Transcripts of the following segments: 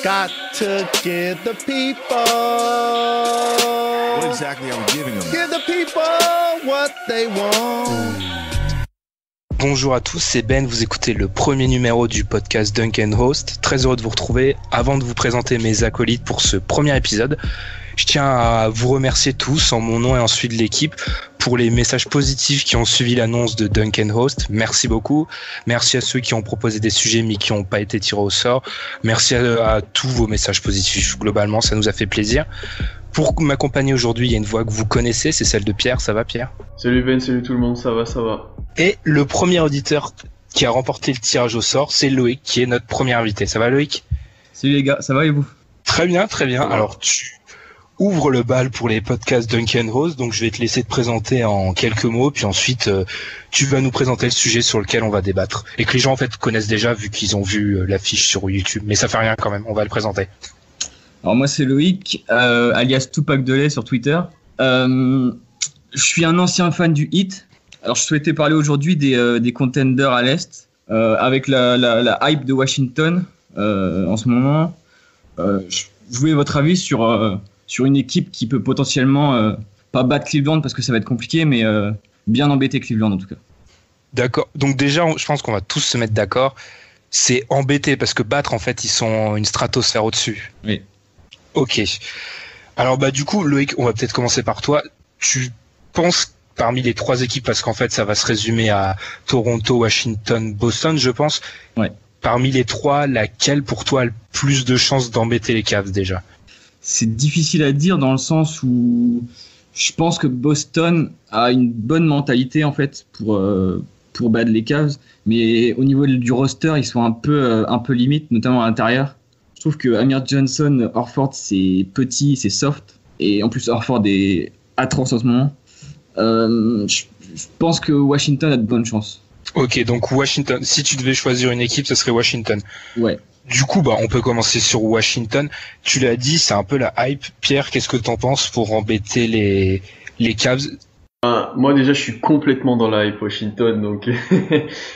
Got to give the people. What exactly are we giving them? Give the people what they want. Bonjour à tous, c'est Ben, vous écoutez le premier numéro du podcast Dunk & Host. Très heureux de vous retrouver. Avant de vous présenter mes acolytes pour ce premier épisode, je tiens à vous remercier tous en mon nom et en celui de l'équipe pour les messages positifs qui ont suivi l'annonce de Dunk & Host. Merci beaucoup. Merci à ceux qui ont proposé des sujets mais qui n'ont pas été tirés au sort. Merci à tous vos messages positifs. Globalement, ça nous a fait plaisir. Pour m'accompagner aujourd'hui, il y a une voix que vous connaissez, c'est celle de Pierre. Ça va, Pierre ? Salut Ben, salut tout le monde, ça va. Et le premier auditeur qui a remporté le tirage au sort, c'est Loïc, qui est notre premier invité. Ça va, Loïc ? Salut les gars, ça va et vous ? Très bien, très bien. Alors, tu ouvres le bal pour les podcasts Dunk & Host, donc je vais te laisser te présenter en quelques mots, puis ensuite, tu vas nous présenter le sujet sur lequel on va débattre. Et que les gens, en fait, connaissent déjà, vu qu'ils ont vu l'affiche sur YouTube. Mais ça fait rien quand même, on va le présenter. Alors moi c'est Loïc, alias Tupac Delay sur Twitter. Je suis un ancien fan du Heat. Alors je souhaitais parler aujourd'hui des contenders à l'Est, avec la hype de Washington en ce moment. Je voulais votre avis sur une équipe qui peut potentiellement pas battre Cleveland parce que ça va être compliqué, mais bien embêter Cleveland en tout cas. D'accord, donc déjà je pense qu'on va tous se mettre d'accord. C'est embêter parce que battre en fait ils sont une stratosphère au-dessus. Oui. Ok. Alors du coup Loïc, on va peut-être commencer par toi. Tu penses parmi les trois équipes, parce qu'en fait ça va se résumer à Toronto, Washington, Boston, je pense. Ouais. Parmi les trois, laquelle pour toi a le plus de chances d'embêter les Cavs déjà ? C'est difficile à dire dans le sens où je pense que Boston a une bonne mentalité en fait pour battre les Cavs, mais au niveau du roster ils sont un peu limite, notamment à l'intérieur. Je trouve que Amir Johnson, Horford, c'est petit, c'est soft. Et en plus, Horford est atroce en ce moment. Je pense que Washington a de bonnes chances. Ok, donc Washington. Si tu devais choisir une équipe, ce serait Washington. Ouais. Du coup, on peut commencer sur Washington. Tu l'as dit, c'est un peu la hype. Pierre, qu'est-ce que t'en penses pour embêter les Cavs ? Moi déjà, je suis complètement dans la hype Washington, donc.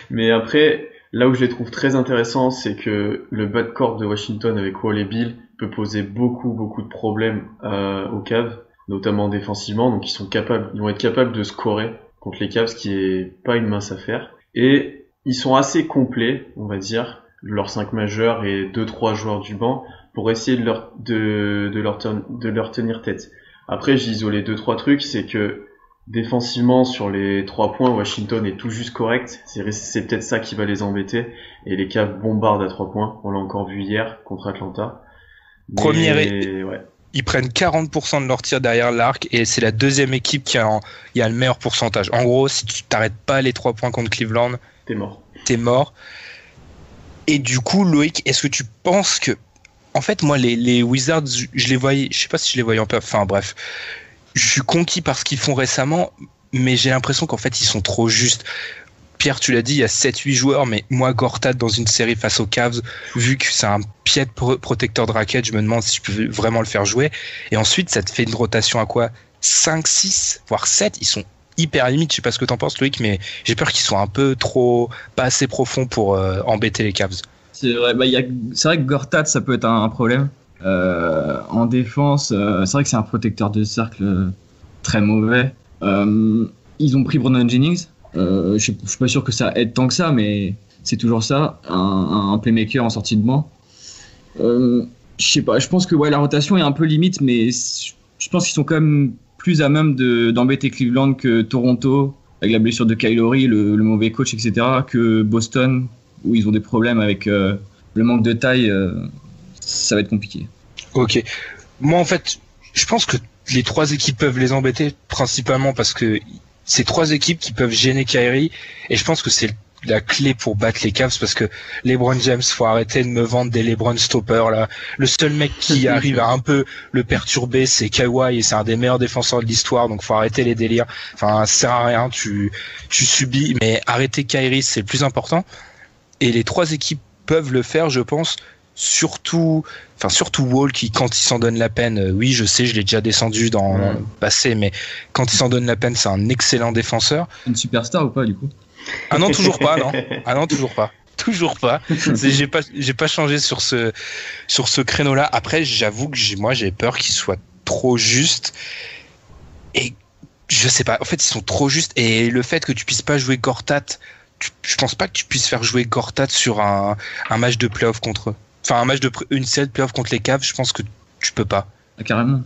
Mais après. Là où je les trouve très intéressants, c'est que le backcourt de Washington avec Wall et Bill peut poser beaucoup de problèmes aux Cavs, notamment défensivement. Donc ils vont être capables de scorer contre les Cavs, ce qui est pas une mince affaire. Et ils sont assez complets, on va dire, leurs 5 majeurs et 2-3 joueurs du banc, pour essayer de leur tenir tête. Après, j'ai isolé 2-3 trucs, c'est que défensivement, sur les 3 points, Washington est tout juste correct. C'est peut-être ça qui va les embêter. Et les Cavs bombardent à 3 points. On l'a encore vu hier contre Atlanta. Ils prennent 40% de leurs tirs derrière l'arc et c'est la deuxième équipe qui a le meilleur pourcentage. En gros, si tu t'arrêtes pas les 3 points contre Cleveland, t'es mort. Et du coup, Loïc, est-ce que tu penses que... En fait, moi, les Wizards, je les voyais... Je sais pas si je les voyais en peu... Enfin, bref... Je suis conquis par ce qu'ils font récemment, mais j'ai l'impression qu'en fait, ils sont trop justes. Pierre, tu l'as dit, il y a 7-8 joueurs, mais moi, Gortat, dans une série face aux Cavs, vu que c'est un pied de protecteur de raquette, je me demande si je peux vraiment le faire jouer. Et ensuite, ça te fait une rotation à quoi ? 5, 6, voire 7, ils sont hyper limites. Je sais pas ce que t'en penses, Loïc, mais j'ai peur qu'ils soient un peu trop, pas assez profonds pour embêter les Cavs. C'est vrai, c'est vrai que Gortat, ça peut être un problème. En défense, c'est vrai que c'est un protecteur de cercle très mauvais. Ils ont pris Brandon Jennings. Je suis pas sûr que ça aide tant que ça, mais c'est toujours ça, un playmaker en sortie de banc. Je sais pas, je pense que la rotation est un peu limite, mais je pense qu'ils sont quand même plus à même d'embêter Cleveland que Toronto, avec la blessure de Kyle Lowry, le mauvais coach, etc., que Boston, où ils ont des problèmes avec le manque de taille. Ça va être compliqué. Ok. Moi, en fait, je pense que les 3 équipes peuvent les embêter, principalement parce que c'est 3 équipes qui peuvent gêner Kyrie, et je pense que c'est la clé pour battre les Cavs, parce que LeBron James, faut arrêter de me vendre des LeBron stoppers, là. Le seul mec qui arrive à un peu le perturber, c'est Kawhi, et c'est un des meilleurs défenseurs de l'histoire, donc faut arrêter les délires. Enfin, ça sert à rien, tu subis, mais arrêter Kyrie, c'est le plus important. Et les 3 équipes peuvent le faire, je pense. Surtout Wall qui, quand il s'en donne la peine, oui, je sais, je l'ai déjà descendu dans le passé, mais quand il s'en donne la peine, c'est un excellent défenseur. Une superstar ou pas, du coup ? Ah non, toujours pas, non. Ah non, toujours pas. Toujours pas. J'ai pas changé sur ce créneau-là. Après, j'avoue que moi, j'ai peur qu'il soit trop juste. Et je sais pas. En fait, ils sont trop justes. Et le fait que tu puisses pas jouer Gortat, je pense pas que tu puisses faire jouer Gortat sur un match de playoff contre eux. Enfin, un match une série de playoff contre les Cavs, je pense que tu peux pas. Ah, carrément.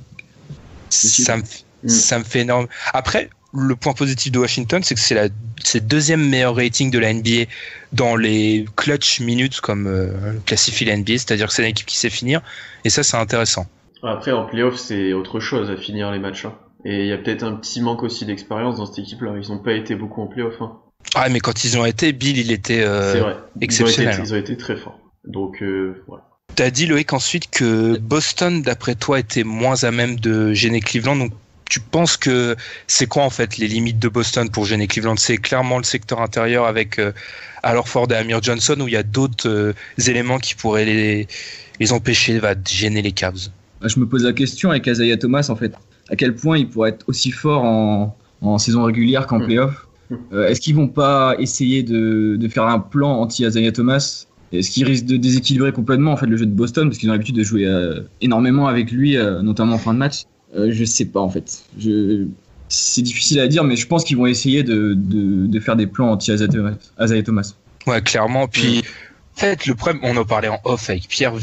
Ça me fait énorme. Après, le point positif de Washington, c'est que c'est le deuxième meilleur rating de la NBA dans les clutch minutes, comme classifie la NBA, c'est-à-dire que c'est une équipe qui sait finir, et ça, c'est intéressant. Après, en playoff, c'est autre chose à finir les matchs. Hein. Et il y a peut-être un petit manque aussi d'expérience dans cette équipe-là. Ils n'ont pas été beaucoup en playoff. Hein. Ah, mais quand ils ont été, Bill, il était exceptionnel. Ils ont été très forts. Donc, voilà. T'as dit, Loïc, ensuite que Boston, d'après toi, était moins à même de gêner Cleveland. Donc, tu penses que c'est quoi, en fait, les limites de Boston pour gêner Cleveland? C'est clairement le secteur intérieur avec Al Horford et Amir Johnson, ou il y a d'autres éléments qui pourraient les empêcher de gêner les Cavs? Je me pose la question avec Isaiah Thomas, en fait. À quel point il pourrait être aussi fort en saison régulière qu'en playoff? Est-ce qu'ils vont pas essayer de faire un plan anti-Isaiah Thomas? Est-ce qu'ils risquent de déséquilibrer complètement en fait, le jeu de Boston, parce qu'ils ont l'habitude de jouer énormément avec lui, notamment en fin de match? Je sais pas, en fait. C'est difficile à dire, mais je pense qu'ils vont essayer de faire des plans anti-Isaiah Thomas. Ouais, clairement. Puis, en fait, le problème, on en parlait en off avec Pierre,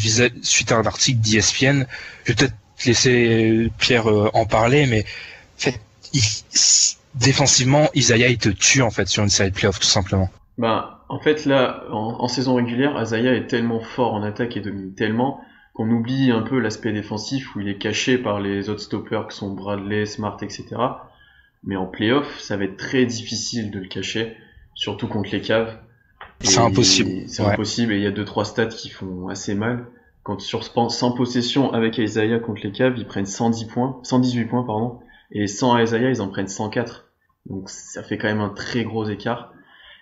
suite à un article d'ESPN. Je vais peut-être laisser Pierre en parler, mais en fait, défensivement, Isaiah, il te tue, en fait, sur une série de playoffs, tout simplement. En fait, là, en saison régulière, Isaiah est tellement fort en attaque et domine tellement qu'on oublie un peu l'aspect défensif où il est caché par les autres stoppers qui sont Bradley, Smart, etc. Mais en playoff, ça va être très difficile de le cacher, surtout contre les Cavs. C'est impossible. C'est impossible, et il y a 2-3 stats qui font assez mal. Quand sur 100 possessions avec Isaiah contre les Cavs, ils prennent 118 points, et sans Isaiah, ils en prennent 104. Donc ça fait quand même un très gros écart.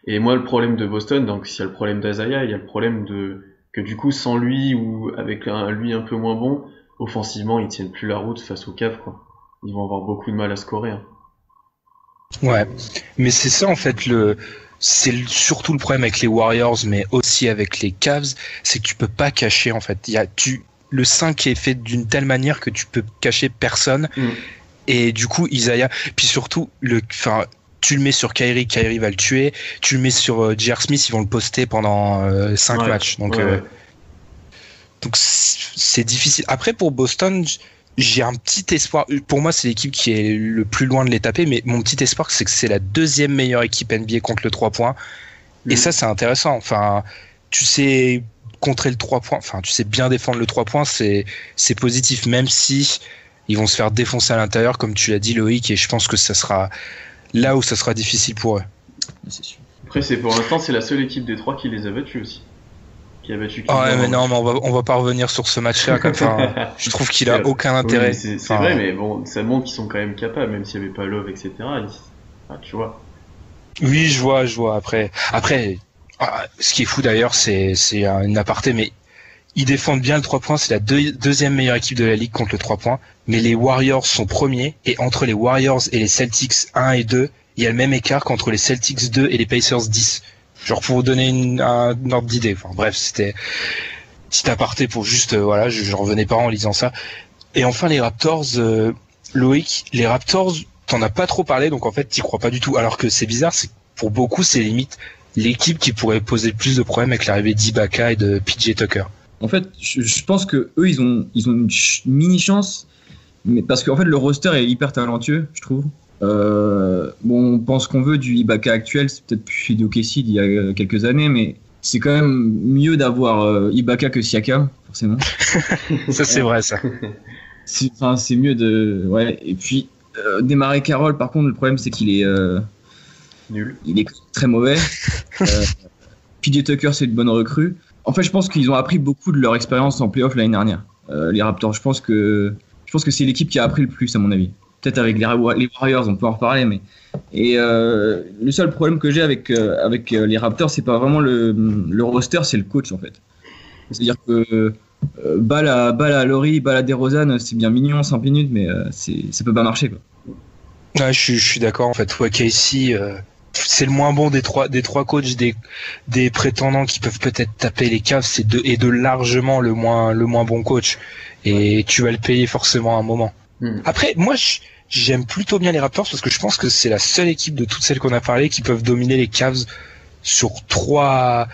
Et moi, le problème de Boston, donc s'il y a le problème d'Isaiah, il y a le problème que du coup, sans lui ou avec lui un peu moins bon, offensivement, ils tiennent plus la route face aux Cavs, quoi. Ils vont avoir beaucoup de mal à scorer. Hein. Ouais, mais c'est ça en fait c'est surtout le problème avec les Warriors, mais aussi avec les Cavs, c'est que tu peux pas cacher en fait. Le 5 est fait d'une telle manière que tu peux cacher personne. Et du coup, Isaiah, puis surtout tu le mets sur Kyrie va le tuer. Tu le mets sur J.R. Smith, ils vont le poster pendant 5 matchs. Donc, donc c'est difficile. Après, pour Boston, j'ai un petit espoir. Pour moi, c'est l'équipe qui est le plus loin de les taper. Mais mon petit espoir, c'est que c'est la deuxième meilleure équipe NBA contre le 3 points. Et ça, c'est intéressant. Enfin, tu sais contrer le 3 points. Enfin, tu sais bien défendre le 3 points. C'est positif, même si ils vont se faire défoncer à l'intérieur, comme tu l'as dit, Loïc. Et je pense que ça sera là où ça sera difficile pour eux. C'est sûr. Après, pour l'instant, c'est la seule équipe des 3 qui les a battus aussi. Qui a battu mais non, mais on va pas revenir sur ce match-là. Je trouve qu'il a aucun intérêt. Oui, c'est vrai, mais bon, ça montre qu'ils sont quand même capables, même s'il n'y avait pas Love, etc. Tu vois. Oui, je vois. Après, ce qui est fou d'ailleurs, c'est une aparté, mais ils défendent bien le 3 points. C'est la deuxième meilleure équipe de la ligue contre le 3 points. Mais les Warriors sont premiers, et entre les Warriors et les Celtics 1 et 2, il y a le même écart qu'entre les Celtics 2 et les Pacers 10. Genre pour vous donner un ordre d'idée. Enfin bref, c'était petit aparté pour juste je revenais pas en lisant ça. Et enfin les Raptors, Loïc, les Raptors, t'en as pas trop parlé, donc en fait t'y crois pas du tout. Alors que c'est bizarre, c'est que pour beaucoup c'est limite l'équipe qui pourrait poser le plus de problèmes avec l'arrivée d'Ibaka et de PJ Tucker. En fait, je pense que eux ils ont une mini chance, mais parce qu'en fait le roster est hyper talentueux, je trouve. On pense qu'on veut du Ibaka actuel, c'est peut-être plus celui d'OKC d'il y a quelques années, mais c'est quand même mieux d'avoir Ibaka que Siakam, forcément. Ça c'est vrai, ça. C'est mieux de... Ouais, et puis démarrer Carroll, par contre, le problème c'est qu'il est... nul. Il est très mauvais. PJ Tucker, c'est une bonne recrue. En fait, je pense qu'ils ont appris beaucoup de leur expérience en playoff l'année dernière. Les Raptors, je pense que c'est l'équipe qui a appris le plus, à mon avis. Peut-être avec les Warriors, on peut en reparler, mais le seul problème que j'ai avec les Raptors, c'est pas vraiment le roster, c'est le coach en fait. C'est-à-dire que balle à Laurie, balle à DeRozan, c'est bien mignon 5 minutes, mais ça peut pas marcher quoi. Ouais, je suis d'accord en fait. Ouais, Casey, c'est le moins bon des trois coachs des prétendants qui peuvent peut-être taper les Cavs, c'est de largement le moins bon coach, et tu vas le payer forcément à un moment. Après, moi j'aime plutôt bien les Raptors parce que je pense que c'est la seule équipe de toutes celles qu'on a parlé qui peuvent dominer les Cavs sur trois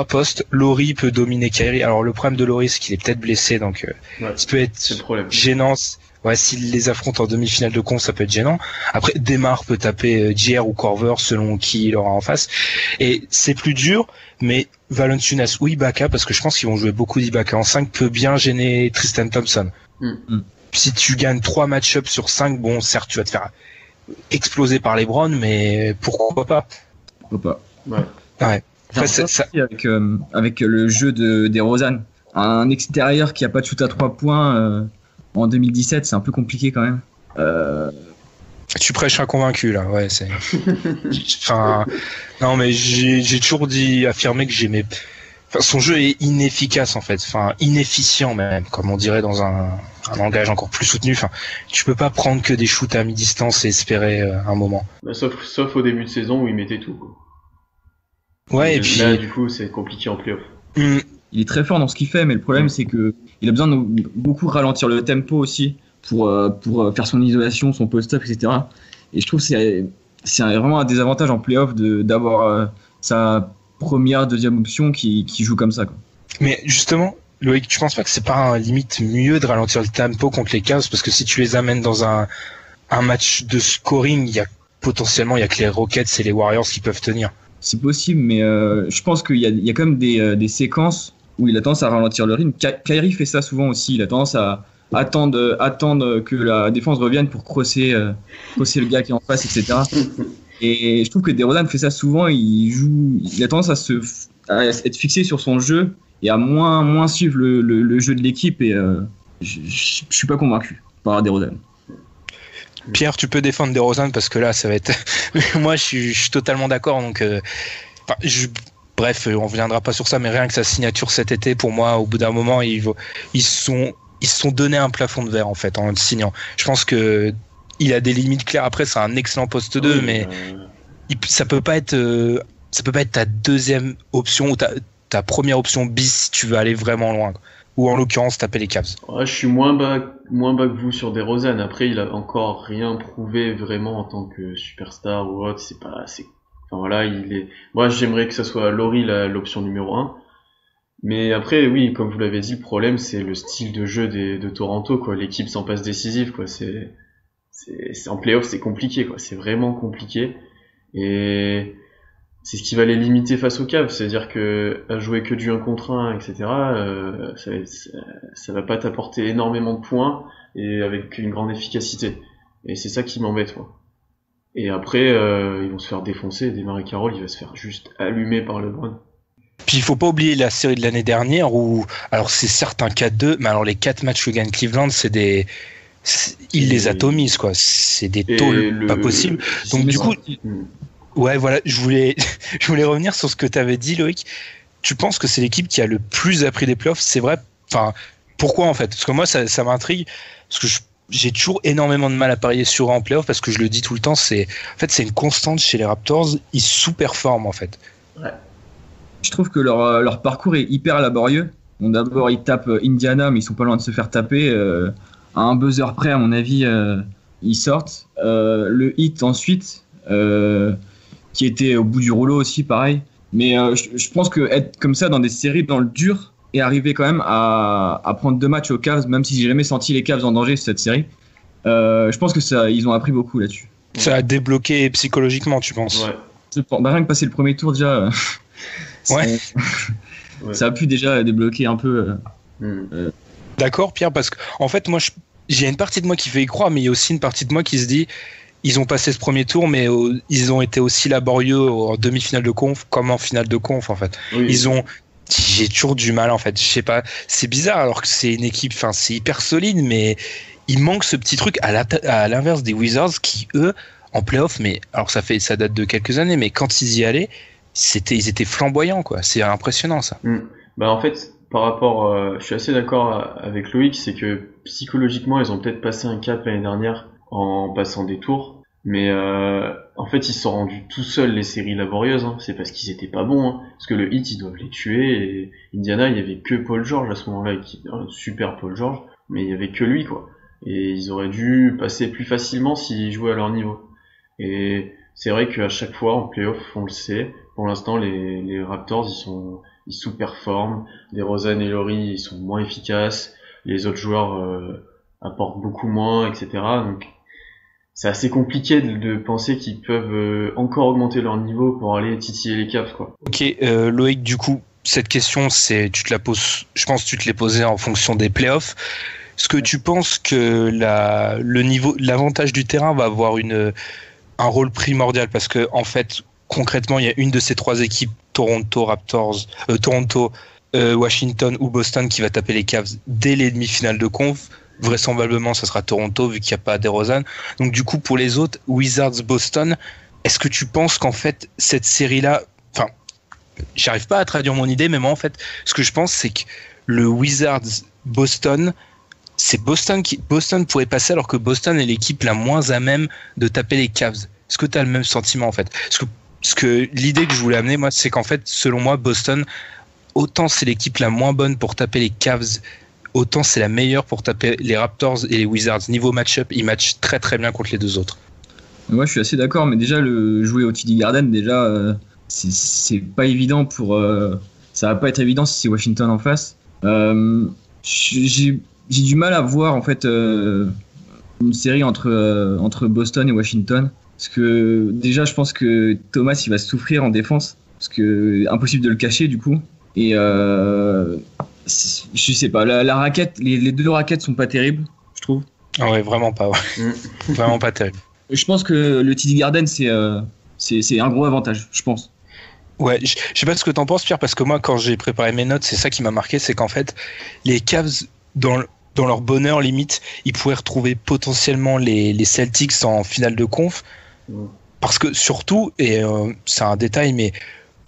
postes. Laurie peut dominer Kyrie. Alors le problème de Laurie, c'est qu'il est peut-être blessé, donc ça peut être gênant. Ouais, s'il les affronte en demi-finale de conf, ça peut être gênant. Après, Demar peut taper JR ou Korver selon qui il aura en face. Et c'est plus dur, mais Valanciunas ou Ibaka, parce que je pense qu'ils vont jouer beaucoup d'Ibaka en 5, peut bien gêner Tristan Thompson. Si tu gagnes 3 match-ups sur 5, bon, certes, tu vas te faire exploser par les Browns, mais pourquoi pas? Pourquoi pas? Ouais. Après, avec le jeu de DeRozan, un extérieur qui a pas de shoot à 3 points en 2017, c'est un peu compliqué quand même. Tu prêches un convaincu là, ouais. C'est. Enfin, non, mais j'ai toujours affirmé que j'aimais. Enfin, son jeu est inefficace en fait, enfin inefficient même, comme on dirait dans un langage encore plus soutenu. Enfin, tu peux pas prendre que des shoots à mi-distance et espérer un moment. Bah, sauf au début de saison où il mettait tout, quoi. Ouais, et puis là, du coup, c'est compliqué en play-off. Il est très fort dans ce qu'il fait, mais le problème c'est que il a besoin de beaucoup ralentir le tempo aussi pour faire son isolation, son post-up, etc. Et je trouve que c'est vraiment un désavantage en play-off d'avoir sa première, deuxième option qui joue comme ça, quoi. Mais justement, Loïc, tu penses pas que c'est pas limite mieux de ralentir le tempo contre les Cavs, parce que si tu les amènes dans un match de scoring, il y a que les Rockets et les Warriors qui peuvent tenir. C'est possible, mais je pense qu'il y a quand même des séquences où il a tendance à ralentir le rythme. Kyrie fait ça souvent aussi. Il a tendance à attendre que la défense revienne pour crosser le gars qui est en face, etc. Et je trouve que DeRozan fait ça souvent. Il a tendance à être fixé sur son jeu et à moins suivre le jeu de l'équipe. Et je suis pas convaincu par DeRozan. Pierre, tu peux défendre DeRozan parce que là, ça va être. Moi, je suis totalement d'accord. Donc, bref, on reviendra pas sur ça, mais rien que sa signature cet été, pour moi, au bout d'un moment, ils se sont donné un plafond de verre en fait en le signant. Je pense que il a des limites claires. Après, c'est un excellent poste 2, mais ça peut pas être ta deuxième option ou ta première option bis si tu veux aller vraiment loin. Ou en l'occurrence taper les Cavs. Ouais, je suis moins bas que vous sur DeRozan. Après, il a encore rien prouvé vraiment en tant que superstar ou autre. Enfin voilà, moi, j'aimerais que ça soit Laurie l'option numéro 1. Mais après, oui, comme vous l'avez dit, le problème, c'est le style de jeu de Toronto, quoi. L'équipe s'en passe décisive, quoi. C'est en playoff, c'est compliqué, quoi. C'est vraiment compliqué. Et c'est ce qui va les limiter face aux Cavs. C'est-à-dire que, à jouer que du 1 contre 1, etc., ça va pas t'apporter énormément de points et avec une grande efficacité. Et c'est ça qui m'embête, moi. Et après, ils vont se faire défoncer. DeMar Carroll, il va se faire juste allumer par LeBron. Puis il faut pas oublier la série de l'année dernière où, alors c'est certes un 4-2, mais alors les 4 matchs que gagne Cleveland, il les atomise, quoi. C'est des tôles pas possibles. Donc du coup, ouais, voilà, je voulais revenir sur ce que tu avais dit, Loïc. Tu penses que c'est l'équipe qui a le plus appris des playoffs? C'est vrai? Enfin, pourquoi en fait? Parce que moi, ça m'intrigue. Parce que j'ai toujours énormément de mal à parier sur eux en playoff parce que je le dis tout le temps, c'est une constante chez les Raptors. Ils sous-performent en fait. Ouais. Je trouve que leur parcours est hyper laborieux. Bon, d'abord, ils tapent Indiana, mais ils sont pas loin de se faire taper. À un buzzer près, à mon avis, ils sortent. Le Heat ensuite, qui était au bout du rouleau aussi, pareil. Mais je pense que être comme ça dans des séries dans le dur et arriver quand même à prendre 2 matchs aux Cavs, même si j'ai jamais senti les Cavs en danger sur cette série, je pense que ils ont appris beaucoup là-dessus. Ça a débloqué psychologiquement, tu penses? Ouais. Rien que passer le premier tour déjà. Ouais. Ça a pu déjà débloquer un peu. D'accord, Pierre, parce que en fait, moi, j'ai une partie de moi qui veut y croire, mais il y a aussi une partie de moi qui se dit, ils ont passé ce premier tour, mais ils ont été aussi laborieux en demi-finale de conf comme en finale de conf, en fait. Oui. J'ai toujours du mal, en fait. Je sais pas, c'est bizarre, alors que c'est une équipe, enfin, c'est hyper solide, mais il manque ce petit truc à l'inverse des Wizards qui, eux, en playoff, mais alors ça date de quelques années, mais quand ils y allaient, ils étaient flamboyants, quoi. C'est impressionnant, ça. Bah en fait, par rapport, je suis assez d'accord avec Loïc, c'est que psychologiquement, ils ont peut-être passé un cap l'année dernière en passant des tours. Mais en fait, ils se sont rendus tout seuls les séries laborieuses. Hein. C'est parce qu'ils étaient pas bons. Hein. Parce que le Heat, ils doivent les tuer. Et Indiana, il y avait que Paul George à ce moment-là, un super Paul George, mais il y avait que lui, quoi. Et ils auraient dû passer plus facilement s'ils jouaient à leur niveau. Et c'est vrai qu'à chaque fois en playoff, on le sait. Pour l'instant, les Raptors, ils sous-performent. DeRozan et Laurie, ils sont moins efficaces. Les autres joueurs apportent beaucoup moins, etc. Donc c'est assez compliqué de penser qu'ils peuvent encore augmenter leur niveau pour aller titiller les Cavs, quoi. Ok, Loïc, du coup, cette question, tu te la poses, je pense que tu te l'es posée en fonction des playoffs. Est-ce que tu penses que l'avantage du terrain va avoir un rôle primordial? Parce que, en fait, concrètement, il y a une de ces trois équipes, Toronto, Washington ou Boston, qui va taper les Cavs dès les demi-finales de conf. Vraisemblablement, ça sera Toronto, vu qu'il n'y a pas DeRozan. Donc, du coup, pour les autres, Wizards, Boston, est-ce que tu penses qu'en fait, cette série-là... Enfin, j'arrive pas à traduire mon idée, mais moi, en fait, ce que je pense, c'est que le Wizards-Boston, c'est Boston pourrait passer, alors que Boston est l'équipe la moins à même de taper les Cavs. Est-ce que tu as le même sentiment, en fait? Parce que l'idée que je voulais amener, moi, c'est qu'en fait, selon moi, Boston, autant c'est l'équipe la moins bonne pour taper les Cavs, autant c'est la meilleure pour taper les Raptors et les Wizards. Niveau match-up, ils matchent très très bien contre les deux autres. Moi, je suis assez d'accord, mais déjà, jouer au TD Garden, déjà, c'est pas évident ça va pas être évident si c'est Washington en face. J'ai du mal à voir, en fait, une série entre Boston et Washington. Parce que, déjà, je pense que Thomas, il va souffrir en défense. Parce que, impossible de le cacher, du coup. Et, je sais pas, la raquette, les deux raquettes sont pas terribles, je trouve. Ah ouais, vraiment pas, ouais. Vraiment pas terrible. Je pense que le TD Garden, c'est un gros avantage, je pense. Ouais, je sais pas ce que t'en penses, Pierre, parce que moi, quand j'ai préparé mes notes, c'est ça qui m'a marqué, c'est qu'en fait, les Cavs, dans leur bonheur limite, ils pourraient retrouver potentiellement les Celtics en finale de conf, parce que surtout, et c'est un détail, mais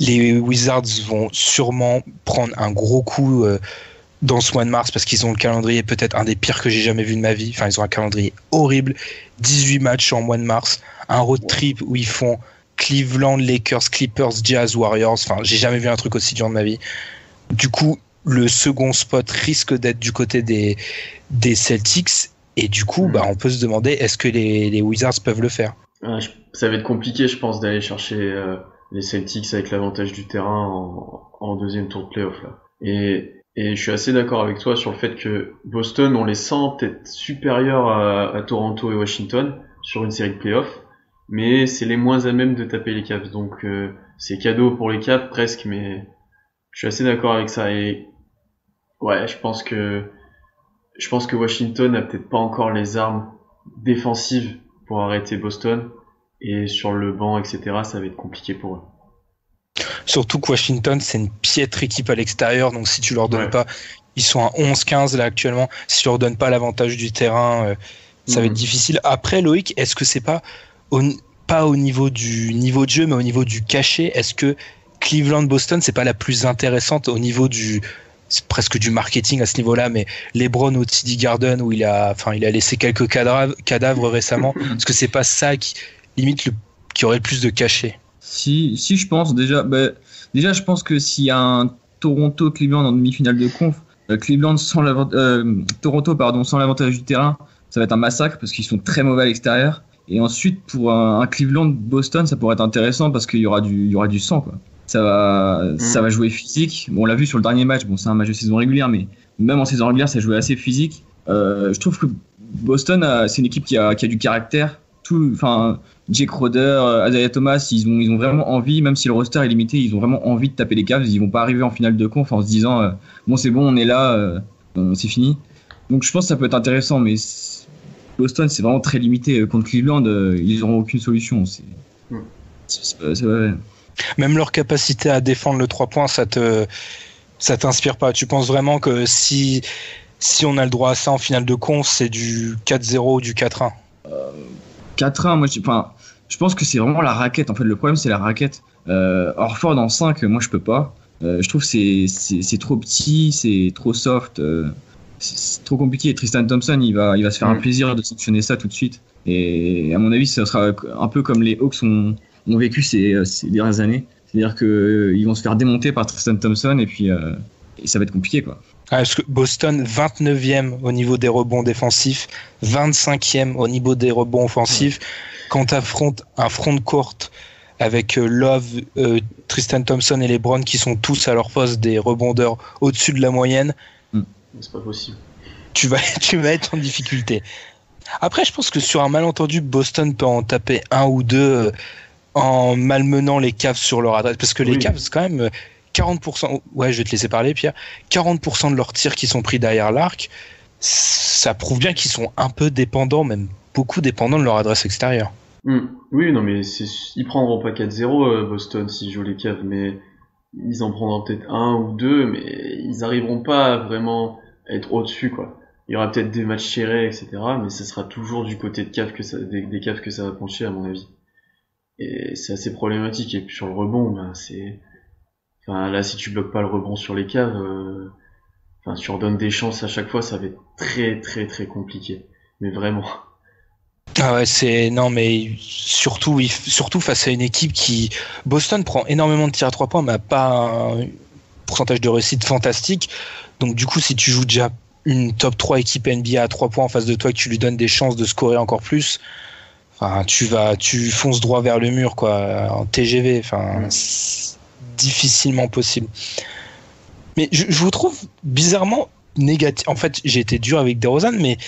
les Wizards vont sûrement prendre un gros coup dans ce mois de mars, parce qu'ils ont le calendrier peut-être un des pires que j'ai jamais vu de ma vie. Enfin, ils ont un calendrier horrible, 18 matchs en mois de mars, un road trip où ils font Cleveland, Lakers, Clippers, Jazz, Warriors. Enfin, j'ai jamais vu un truc aussi dur de ma vie. Du coup, le second spot risque d'être du côté des Celtics, et du coup, on peut se demander, est-ce que les Wizards peuvent le faire? Ça va être compliqué, je pense, d'aller chercher les Celtics avec l'avantage du terrain en deuxième tour de playoff, là. Et je suis assez d'accord avec toi sur le fait que Boston, on les sent peut-être supérieurs à Toronto et Washington sur une série de playoffs, mais c'est les moins à même de taper les Cavs. Donc c'est cadeau pour les Cavs presque, mais je suis assez d'accord avec ça. Et ouais, je pense que Washington n'a peut-être pas encore les armes défensives pour arrêter Boston, et sur le banc, etc., ça va être compliqué pour eux. Surtout que Washington, c'est une piètre équipe à l'extérieur, donc si tu leur donnes pas, ils sont à 11-15 là actuellement, si tu leur donnes pas l'avantage du terrain, ça va être difficile. Après, Loïc, est-ce que c'est pas au niveau de jeu, mais au niveau du cachet, est-ce que Cleveland-Boston, c'est pas la plus intéressante au niveau c'est presque du marketing à ce niveau-là, mais LeBron au TD Garden, où il a laissé quelques cadavres récemment, est-ce que c'est pas ça qui aurait le plus de cachet? Si je pense déjà, je pense que s'il y a un Toronto-Cleveland en demi-finale de conf, Toronto sans l'avantage du terrain, ça va être un massacre parce qu'ils sont très mauvais à l'extérieur. Et ensuite, pour un Cleveland-Boston, ça pourrait être intéressant parce qu'il y aura du sang, quoi. Ça va jouer physique. Bon, on l'a vu sur le dernier match. Bon, c'est un match de saison régulière, mais même en saison régulière, ça jouait assez physique. Je trouve que Boston, c'est une équipe qui a du caractère. Jake Crowder, Isaiah Thomas, ils ont vraiment envie, même si le roster est limité, ils ont vraiment envie de taper les Cavs. Ils vont pas arriver en finale de conf en se disant bon, c'est bon, on est là, c'est fini. Donc je pense que ça peut être intéressant, mais Boston, c'est vraiment très limité. Contre Cleveland, ils n'auront aucune solution. C'est vrai. Même leur capacité à défendre le 3 points, ça t'inspire pas? Tu penses vraiment que si on a le droit à ça en finale de conf, c'est du 4-0 ou du 4-1? 4-1, moi je pense que c'est vraiment la raquette. En fait, le problème, c'est la raquette. Horford en 5, moi je peux pas. Je trouve que c'est trop petit, c'est trop soft. c'est trop compliqué. Tristan Thompson, il va se faire un plaisir de sanctionner ça tout de suite. Et à mon avis, ça sera un peu comme les Hawks ont vécu ces dernières années. C'est-à-dire qu'ils vont se faire démonter par Tristan Thompson et puis et ça va être compliqué, quoi. Parce que Boston, 29e au niveau des rebonds défensifs, 25e au niveau des rebonds offensifs. Quand tu affrontes un front de court avec Love, Tristan Thompson et LeBron qui sont tous à leur poste des rebondeurs au-dessus de la moyenne, c'est pas possible. Tu vas être en difficulté. Après, je pense que sur un malentendu, Boston peut en taper un ou deux en malmenant les Cavs sur leur adresse. Parce que les Cavs, quand même, 40%, ouais, je vais te laisser parler, Pierre, 40% de leurs tirs qui sont pris derrière l'arc, ça prouve bien qu'ils sont un peu dépendants, même beaucoup dépendants de leur adresse extérieure. Oui, non, mais ils prendront pas 4-0 Boston s'ils jouent les Cavs, mais ils en prendront peut-être un ou deux, mais ils arriveront pas vraiment à être au-dessus, quoi. Il y aura peut-être des matchs serrés, etc., mais ça sera toujours du côté de Cavs des Cavs que ça va pencher, à mon avis. Et c'est assez problématique. Et puis sur le rebond, là, si tu bloques pas le rebond sur les Cavs, tu redonnes des chances à chaque fois, ça va être très très très compliqué. Mais vraiment. Ah ouais, non, mais surtout face à une équipe qui, Boston prend énormément de tirs à 3 points, mais n'a pas un pourcentage de réussite fantastique. Donc du coup, si tu joues déjà une top 3 équipe NBA à 3 points en face de toi et que tu lui donnes des chances de scorer encore plus, tu fonces droit vers le mur, quoi, en TGV, c'est difficilement possible. Mais je vous trouve bizarrement négatif. En fait, j'ai été dur avec DeRozan, mais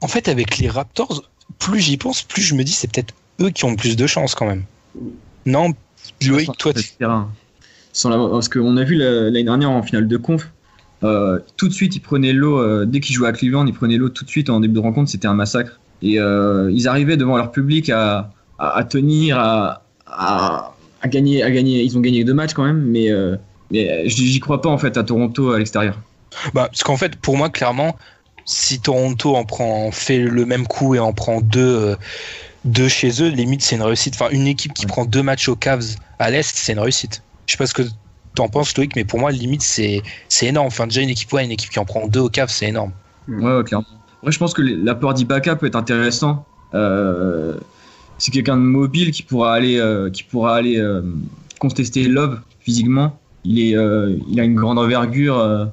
en fait, avec les Raptors, plus j'y pense, plus je me dis c'est peut-être eux qui ont le plus de chance quand même. Non, Loïc, toi, parce qu'on a vu l'année dernière en finale de conf, tout de suite ils prenaient l'eau, dès qu'ils jouaient à Cleveland, ils prenaient l'eau tout de suite en début de rencontre, c'était un massacre. Et ils arrivaient devant leur public à tenir, à gagner. Ils ont gagné 2 matchs quand même, mais j'y crois pas en fait à Toronto à l'extérieur. Parce qu'en fait, pour moi, clairement, si Toronto fait le même coup et en prend 2 chez eux, limite c'est une réussite. Enfin, une équipe qui prend 2 matchs aux Cavs à l'Est, c'est une réussite. Je sais pas ce que t'en penses, Loïc, mais pour moi, limite c'est énorme. Enfin, déjà une équipe qui en prend 2 aux Cavs, c'est énorme. Ouais, clairement. Après, je pense que l'apport d'Ibaka peut être intéressant. C'est quelqu'un de mobile qui pourra aller contester Love physiquement. Il a une grande envergure.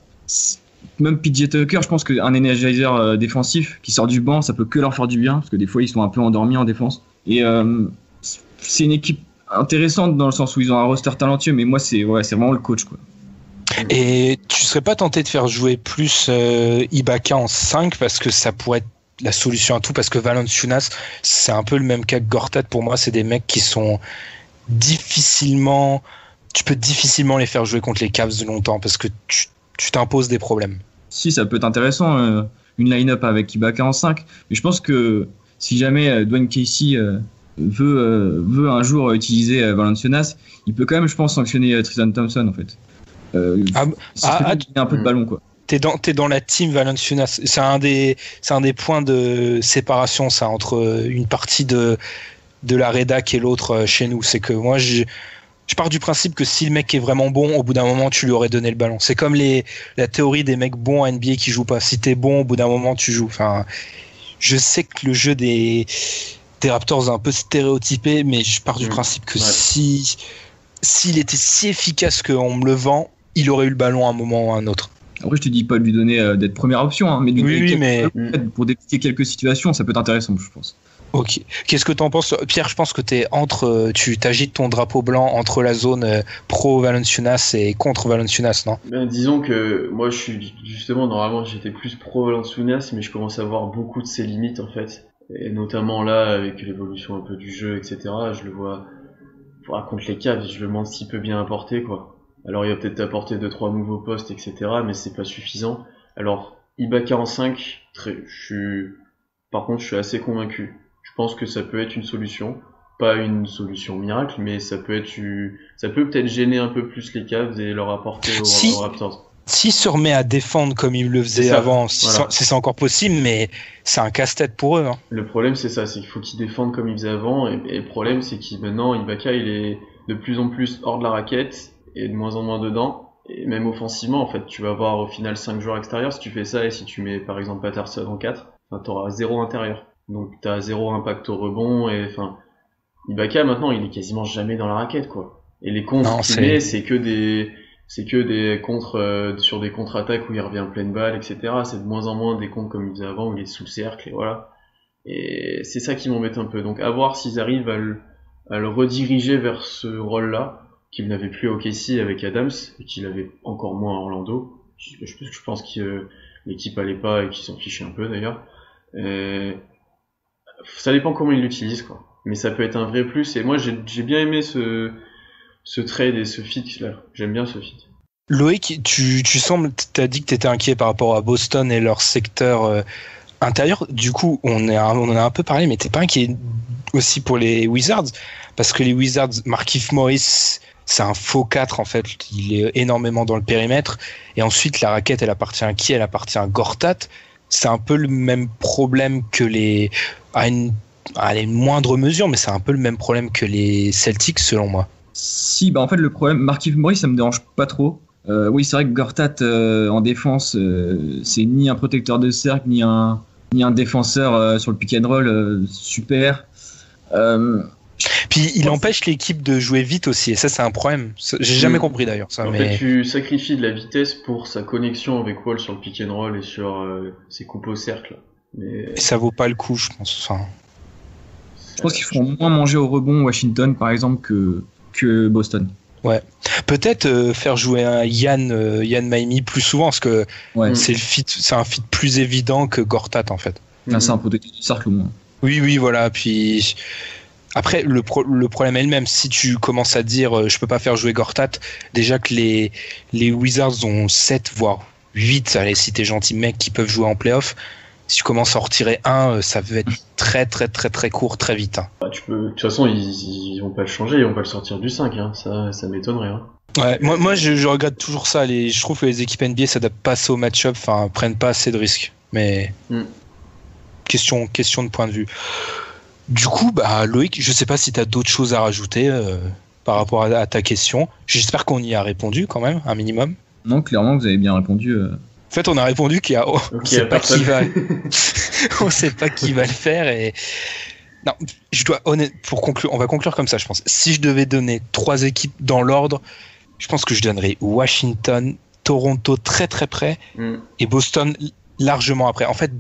Même PJ Tucker, je pense qu'un energizer défensif qui sort du banc, ça peut que leur faire du bien, parce que des fois ils sont un peu endormis en défense. Et c'est une équipe intéressante dans le sens où ils ont un roster talentueux, mais moi c'est vraiment le coach, quoi. Et tu serais pas tenté de faire jouer plus Ibaka en 5 parce que ça pourrait être la solution à tout, parce que Valanciunas, c'est un peu le même cas que Gortat pour moi, c'est des mecs qui sont tu peux difficilement les faire jouer contre les Cavs longtemps parce que tu t'imposes des problèmes. Si, ça peut être intéressant, une line-up avec Ibaka en 5, mais je pense que si jamais Dwayne Casey veut un jour utiliser Valanciunas, il peut quand même, je pense, sanctionner Tristan Thompson en fait. Un peu de ballon, quoi. T'es dans la team Valanciunas. C'est un des points de séparation, ça, entre une partie de la rédac et l'autre chez nous. C'est que moi, je pars du principe que si le mec est vraiment bon, au bout d'un moment, tu lui aurais donné le ballon. C'est comme la théorie des mecs bons à NBA qui jouent pas. Si t'es bon, au bout d'un moment, tu joues. Enfin, je sais que le jeu des Raptors est un peu stéréotypé, mais je pars du principe que s'il était si efficace qu'on me le vend, il aurait eu le ballon à un moment ou à un autre. Après, je te dis pas de lui donner d'être première option, mais de lui donner pour dépiquer quelques situations, ça peut être intéressant, je pense. Ok. Qu'est-ce que t'en penses, Pierre? Je pense que tu t'agites ton drapeau blanc entre la zone pro Valanciunas et contre Valanciunas, non? Disons que moi, je suis justement, normalement, j'étais plus pro Valanciunas, mais je commence à voir beaucoup de ses limites, en fait. Et notamment là, avec l'évolution un peu du jeu, etc., je le vois contre les Cavs, je le demande s'il peut bien apporter, quoi. Alors, il va peut-être apporter 2-3 nouveaux postes, etc., mais c'est pas suffisant. Alors, Ibaka en 5, par contre, je suis assez convaincu. Je pense que ça peut être une solution. Pas une solution miracle, mais ça peut peut-être gêner un peu plus les Cavs et leur apporter aux Raptors. S'il se remet à défendre comme il le faisait avant, c'est encore possible, mais c'est un casse-tête pour eux. Hein. Le problème, c'est ça, c'est qu'il faut qu'ils défendent comme ils faisaient avant, et le problème, c'est que maintenant, Ibaka, il est de plus en plus hors de la raquette, et de moins en moins dedans, Et même offensivement, en fait, tu vas avoir au final 5 joueurs extérieurs si tu fais ça, et si tu mets par exemple Patterson en 4, t'auras 0 intérieur. Donc t'as 0 impact au rebond, et enfin, Ibaka maintenant il est quasiment jamais dans la raquette, quoi. Et les contres qu'il met, c'est que des contres sur des contre-attaques où il revient pleine balle, etc. C'est de moins en moins des contres comme il faisait avant où il est sous le cercle, et voilà. Et c'est ça qui m'embête un peu. Donc à voir s'ils arrivent à le rediriger vers ce rôle-là, qu'il n'avait plus à OKC avec Adams, et qu'il avait encore moins à Orlando. Je pense que l'équipe allait pas et qu'ils s'en fichaient un peu d'ailleurs. Et ça dépend comment ils l'utilisent, quoi. Mais ça peut être un vrai plus, et moi j'ai bien aimé ce trade et ce fit là. J'aime bien ce fit. Loïc, tu sembles, t'as dit que t'étais inquiet par rapport à Boston et leur secteur intérieur. Du coup, on en a un peu parlé, mais t'es pas inquiet aussi pour les Wizards? Parce que les Wizards, Markieff Morris, c'est un faux 4 en fait. Il est énormément dans le périmètre. Et ensuite, la raquette, elle appartient à qui? Elle appartient à Gortat. C'est un peu le même problème que à une moindre mesure, mais c'est un peu le même problème que les Celtics selon moi. Si, en fait, le problème, Markieff Morris, ça me dérange pas trop. Oui, c'est vrai que Gortat en défense, c'est ni un protecteur de cercle, ni un défenseur sur le pick and roll super. Puis il empêche l'équipe de jouer vite aussi, et ça c'est un problème. J'ai jamais compris d'ailleurs ça. En fait, tu sacrifies de la vitesse pour sa connexion avec Wall sur le pick and roll et sur ses coupes au cercle. Mais ça vaut pas le coup, je pense. Enfin, je pense qu'ils feront moins manger au rebond Washington par exemple que Boston. Ouais. Peut-être faire jouer un Yann Maimi plus souvent, parce que c'est un fit plus évident que Gortat en fait. C'est un protecteur du cercle au moins. Oui, voilà. Puis après, le problème est le même. Si tu commences à dire je peux pas faire jouer Gortat, déjà que les Wizards ont 7 voire 8, allez, si t'es gentil mec, qui peuvent jouer en playoff. Si tu commences à en retirer un, ça va être très très très très court, très vite. Hein. Bah, de toute façon, ils vont pas le changer, ils vont pas le sortir du 5, hein. Ça m'étonnerait. Hein. Ouais, moi je regarde toujours ça. Je trouve que les équipes NBA s'adaptent pas assez au match-up, enfin prennent pas assez de risques. Mais question de point de vue. Du coup, Loïc, je sais pas si t'as d'autres choses à rajouter par rapport à ta question. J'espère qu'on y a répondu quand même, un minimum. Non, clairement, vous avez bien répondu. En fait, on a répondu qu'il y a, on sait pas qui va, on sait pas qui va le faire et non, pour conclure, on va conclure comme ça, je pense. Si je devais donner 3 équipes dans l'ordre, je pense que je donnerais Washington, Toronto très très près et Boston largement après. En fait,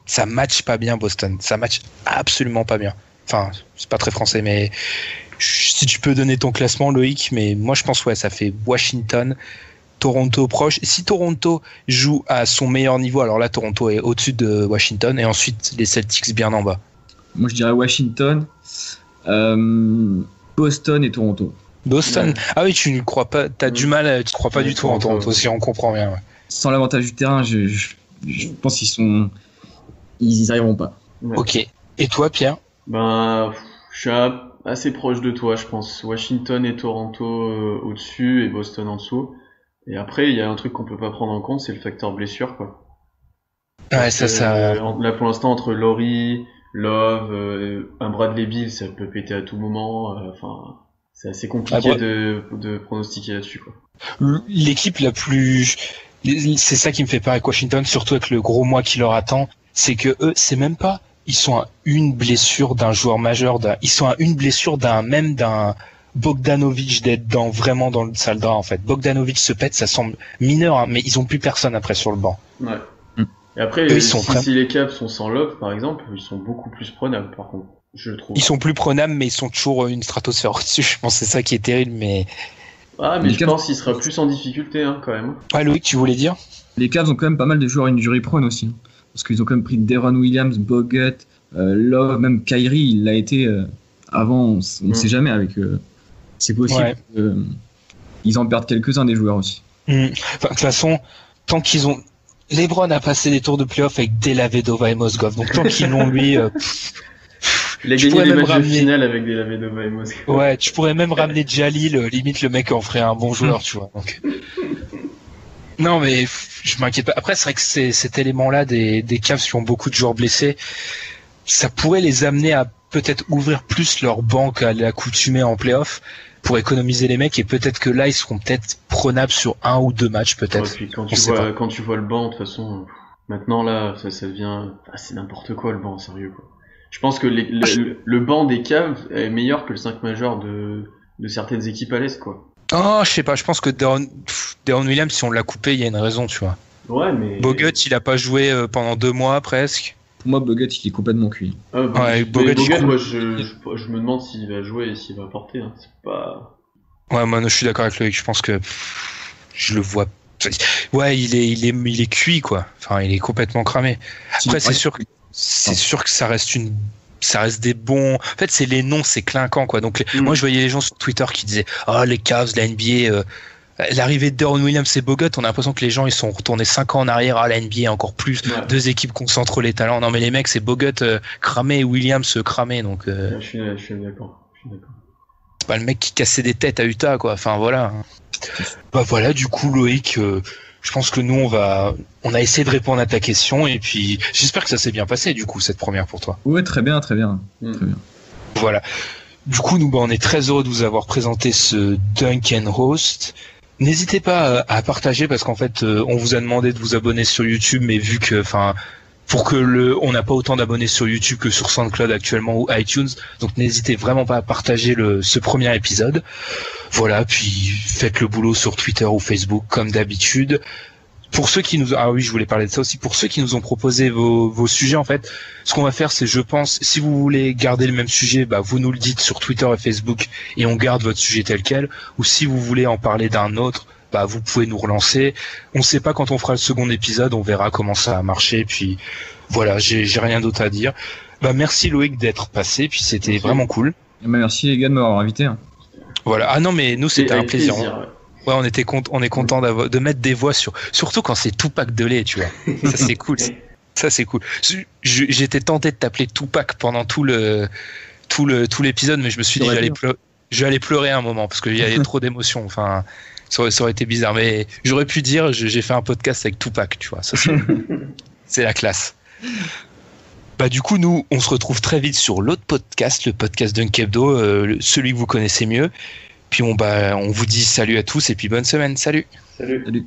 ça match pas bien Boston, ça match absolument pas bien. Enfin, c'est pas très français, mais si tu peux donner ton classement, Loïc, mais moi je pense ça fait Washington. Toronto proche. Si Toronto joue à son meilleur niveau, alors là Toronto est au-dessus de Washington et ensuite les Celtics bien en bas. Moi je dirais Washington, Boston et Toronto. Boston. Ah oui, tu ne crois pas, tu ne crois pas du tout en Toronto, si on comprend bien. Ouais. Sans l'avantage du terrain, je pense qu'ils y arriveront pas. Ouais. Ok. Et toi, Pierre? Je suis assez proche de toi, je pense. Washington et Toronto au-dessus et Boston en dessous. Et après, il y a un truc qu'on peut pas prendre en compte, c'est le facteur blessure, quoi. Ouais, ça. Là, pour l'instant, entre Laurie, Love, un Bradley Beal, ça peut péter à tout moment. Enfin, c'est assez compliqué de pronostiquer là-dessus, quoi. L'équipe la plus, c'est ça qui me fait peur avec Washington, surtout avec le gros mois qui leur attend, c'est que eux, c'est même pas, ils sont à une blessure d'un joueur majeur, ils sont à une blessure d'un Bogdanovic d'être vraiment dans le sale drap en fait. Bogdanovic se pète, ça semble mineur, hein, mais ils ont plus personne après sur le banc. Ouais. Et après, si les Cavs sont sans Love, par exemple, ils sont beaucoup plus prenables, par contre, je trouve. Ils sont plus prenables, mais ils sont toujours une stratosphère au-dessus. Je pense que c'est ça qui est terrible, mais. Ah, mais je pense qu'il sera plus en difficulté, hein, quand même. Ouais, Loïc, tu voulais dire? Les Cavs ont quand même pas mal de joueurs injury prone aussi, parce qu'ils ont quand même pris Deron Williams, Bogut, Love, même Kyrie, il l'a été avant. On ne sait jamais avec. C'est possible qu'ils en perdent quelques-uns des joueurs aussi. Enfin, de toute façon, tant qu'ils ont... LeBron a passé des tours de playoff avec Dellavedova et Mozgov, donc tant qu'ils l'ont lui... il a gagné les matchs de finale avec Dellavedova et Mozgov. Ouais, tu pourrais même ramener Jalil, limite le mec en ferait un bon joueur, tu vois. Donc... Non, mais je m'inquiète pas. Après, c'est vrai que cet élément-là des Cavs qui ont beaucoup de joueurs blessés, ça pourrait les amener à peut-être ouvrir plus leur banque à l'accoutumée en playoff, pour économiser les mecs, et peut-être que là ils seront peut-être prenables sur 1 ou 2 matchs peut-être. Ouais, puis quand tu vois le banc, de toute façon, maintenant là, ça devient, c'est n'importe quoi le banc, sérieux quoi. Je pense que le banc des Cavs est meilleur que le 5 majeur de certaines équipes à l'Est, quoi. Oh, je sais pas, je pense que Deron Williams, si on l'a coupé, il y a une raison, tu vois. Ouais, mais... Bogut, il a pas joué pendant 2 mois presque. Pour moi, Bogut, il est complètement cuit. Bogut, moi, je me demande s'il va jouer et s'il va apporter, hein. C'est pas... Ouais, moi, je suis d'accord avec Loïc, je pense que je le vois... Ouais, il est cuit, quoi. Enfin, il est complètement cramé. Après, c'est sûr que ça reste des bons. En fait, c'est les noms, c'est clinquant, quoi. Donc, moi, je voyais les gens sur Twitter qui disaient les Cavs, la NBA, l'arrivée de Deron Williams et Bogut, on a l'impression que les gens ils sont retournés 5 ans en arrière. La NBA encore plus, 2 équipes concentrent les talents. Non, mais les mecs, c'est Bogut cramé et Williams cramé. Donc, je suis d'accord. C'est pas le mec qui cassait des têtes à Utah, quoi. Enfin, voilà. Bah voilà, du coup, Loïc. Je pense que nous, on a essayé de répondre à ta question, et puis j'espère que ça s'est bien passé, du coup, cette première pour toi. Ouais, très bien. Très bien. Voilà. Du coup, nous, on est très heureux de vous avoir présenté ce Dunk and Roast. N'hésitez pas à partager, parce qu'en fait, on vous a demandé de vous abonner sur YouTube, mais vu que, on n'a pas autant d'abonnés sur YouTube que sur SoundCloud actuellement ou iTunes, donc n'hésitez vraiment pas à partager ce premier épisode. Voilà, puis faites le boulot sur Twitter ou Facebook comme d'habitude. Pour ceux qui je voulais parler de ça aussi. Pour ceux qui nous ont proposé vos sujets, en fait, ce qu'on va faire, c'est, je pense, si vous voulez garder le même sujet, vous nous le dites sur Twitter et Facebook et on garde votre sujet tel quel. Ou si vous voulez en parler d'un autre, vous pouvez nous relancer. On ne sait pas quand on fera le second épisode, on verra comment ça a marché. Puis voilà, j'ai rien d'autre à dire. Merci Loïc d'être passé, puis c'était vraiment cool. Merci les gars de m'avoir invité. Voilà. Ah non, mais nous c'était un plaisir. Ouais, on est content de mettre des voix surtout quand c'est Tupac Delay, tu vois. Ça c'est cool. Ça c'est cool. J'étais tenté de t'appeler Tupac pendant tout l'épisode, mais je me suis dit j'allais pleurer un moment parce qu'il y avait trop d'émotions. Enfin, ça aurait été bizarre, mais j'aurais pu dire j'ai fait un podcast avec Tupac, tu vois. Ça c'est la classe. Du coup, nous, on se retrouve très vite sur l'autre podcast, le podcast Dunk Hebdo, celui que vous connaissez mieux. Puis on vous dit salut à tous et puis bonne semaine. Salut. Salut.